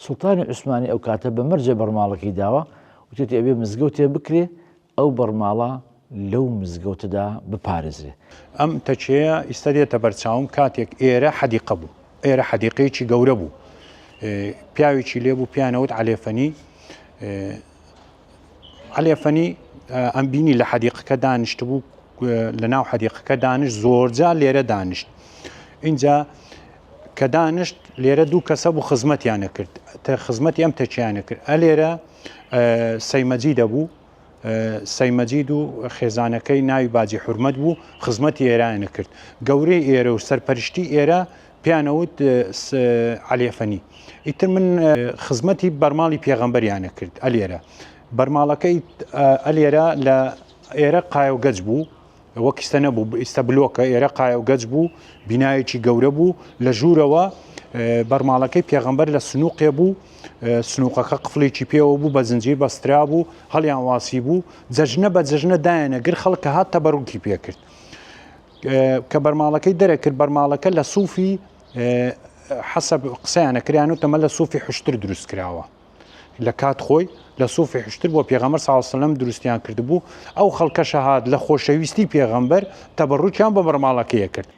سڵتانی عوسمانی ئەو کاتە بە مەرجە بەرماڵەکەی داوە وتێتی ئەبێ مزگەوتێ بکرێ ئەو بەرماڵە لەو مزگەوتدا بپارێزرێ. ئەم تەچەیە ئیستا دێتە بەرچاوم کاتێک ئێرە حەدیقە بوو، ئێرە حەدیقەیەکی گەورە بوو، پیاوێکی لێبوو پیانەوت عەلێفەنی. عەلێفەنی ئەم بینی لە حەدیقەکە دانیشت بوو، لە ناو حەدیقەکە دانیشت، زۆرجار لێرە دانیشت. اینجا کە دانیشت لێرە دوو کەسە بوو خزمەتیانە کرد، خزمەتی ئەم تەچیانە کرد. لێرە سەیمەجید دەبوو، سەیمەجید و خێزانەکەی ناوی باجی حورمەت بوو، خزمەتی ئێرانە کرد. گەورەی ئێرە و سەرپەرشتی ئێرە پیانەوت عەلێفەنی. ئیتر من خزمەتی بەرماڵی پێغەمبەریانە کرد ئەلێرە. بەرماڵەکەی ئەلێرە لە ئێرە قایە و گەج بوو، وەک ئیستا نەبوو، ئیستا بلۆکە، ئێرە قایە و گەج بوو، بینایەکی گەورە بوو. لە ژوورەوە بەرماڵەکەی پێغەمبەر لە سنووقێ بوو، سنووقەکە قفڵێکی پێوە بوو، بە زنجیر بەسترا بوو، هەڵیان واسی بوو. جەژنە بە جەژنە دایانە گر خەڵکە هات تەبەڕوکی پێ کرد. کە بەرماڵەکەی دەرەکرد، بەرماڵەکە لە سووفی حەسەب قسەیانە کریان و تەمە لە سووفی حوشتر دروست کراوە. لە کات خۆی لە سووفی حوشتر بۆ پێغەمبەر صلی الله علیه و سلم دروستیان کردبوو. ئەو خەڵکەشە هات لە خۆشەویستی پێغەمبەر تەبەڕوکیان بە بەرماڵەکەیە کرد.